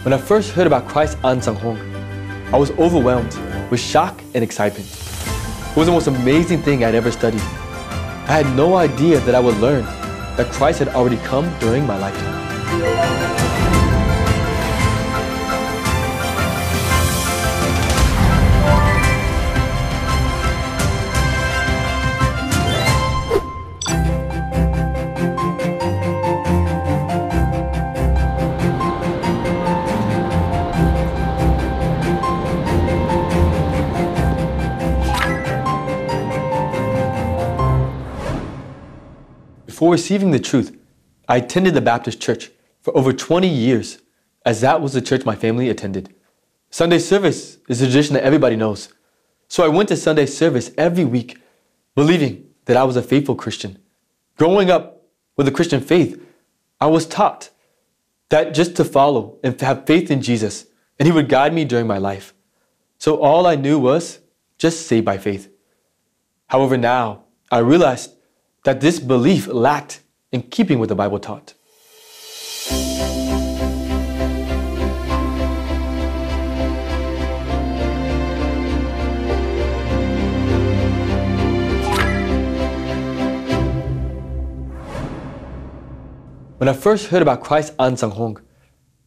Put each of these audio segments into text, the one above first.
When I first heard about Christ Ansang Hong, I was overwhelmed with shock and excitement. It was the most amazing thing I'd ever studied. I had no idea that I would learn that Christ had already come during my lifetime. Before receiving the truth, I attended the Baptist church for over 20 years, as that was the church my family attended. Sunday service is a tradition that everybody knows. So I went to Sunday service every week, believing that I was a faithful Christian. Growing up with a Christian faith, I was taught that just to follow and have faith in Jesus, and He would guide me during my life. So all I knew was just saved by faith. However, now I realized that this belief lacked in keeping with the Bible taught. When I first heard about Christ Ansang Hong,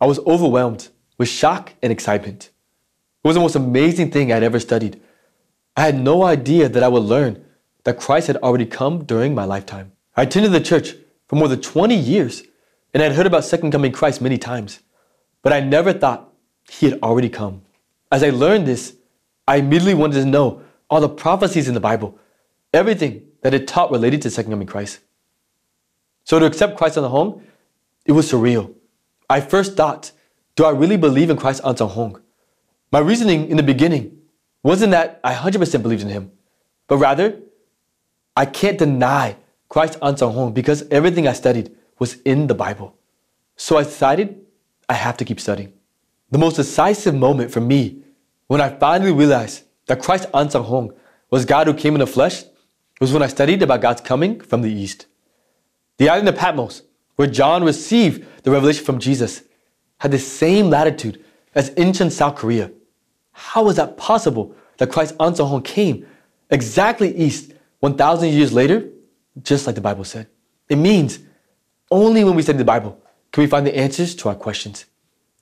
I was overwhelmed with shock and excitement. It was the most amazing thing I'd ever studied. I had no idea that I would learn that Christ had already come during my lifetime. I attended the church for more than 20 years, and I'd heard about Second Coming Christ many times, but I never thought He had already come. As I learned this, I immediately wanted to know all the prophecies in the Bible, everything that it taught related to Second Coming Christ. So to accept Christ Ansang Hong, it was surreal. I first thought, do I really believe in Christ Ansang Hong? My reasoning in the beginning wasn't that I 100% believed in Him, but rather, I can't deny Christ Ansang Hong because everything I studied was in the Bible. So I decided I have to keep studying. The most decisive moment for me when I finally realized that Christ Ansang Hong was God who came in the flesh was when I studied about God's coming from the east. The island of Patmos, where John received the revelation from Jesus, had the same latitude as Incheon, South Korea. How was that possible that Christ Ansang Hong came exactly east 1,000 years later, just like the Bible said? It means only when we study the Bible can we find the answers to our questions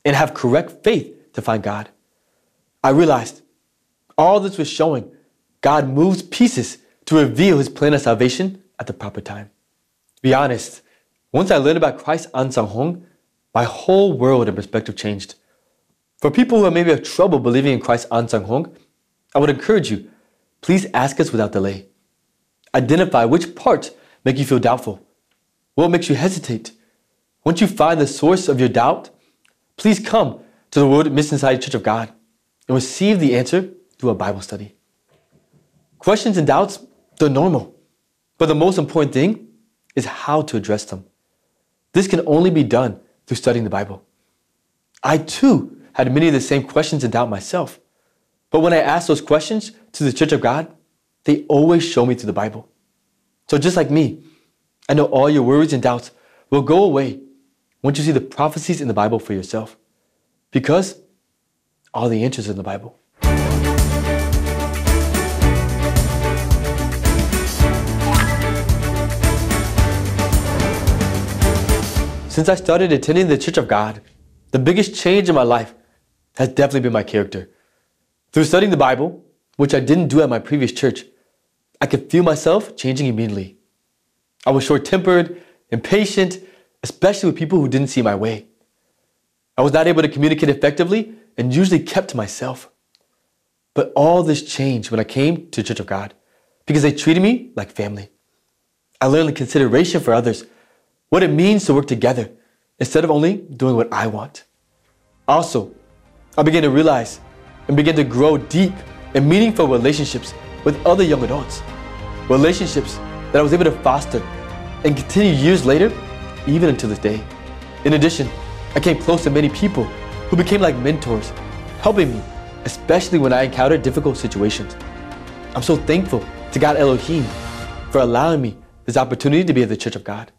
and have correct faith to find God. I realized all this was showing God moves pieces to reveal His plan of salvation at the proper time. To be honest, once I learned about Christ Ansang Hong, my whole world and perspective changed. For people who maybe have trouble believing in Christ Ansang Hong, I would encourage you, please ask us without delay. Identify which parts make you feel doubtful. What makes you hesitate? Once you find the source of your doubt, please come to the Word Mission Society Church of God and receive the answer through a Bible study. Questions and doubts, they're normal. But the most important thing is how to address them. This can only be done through studying the Bible. I too had many of the same questions and doubt myself. But when I asked those questions to the Church of God, they always show me through the Bible. So just like me, I know all your worries and doubts will go away once you see the prophecies in the Bible for yourself. Because all the answers are in the Bible. Since I started attending the Church of God, the biggest change in my life has definitely been my character. Through studying the Bible, which I didn't do at my previous church, I could feel myself changing immediately. I was short-tempered, impatient, especially with people who didn't see my way. I was not able to communicate effectively and usually kept to myself. But all this changed when I came to the Church of God because they treated me like family. I learned the consideration for others, what it means to work together instead of only doing what I want. Also, I began to realize and began to grow deep and meaningful relationships with other young adults. Relationships that I was able to foster and continue years later, even until this day. In addition, I came close to many people who became like mentors, helping me, especially when I encountered difficult situations. I'm so thankful to God Elohim for allowing me this opportunity to be at the Church of God.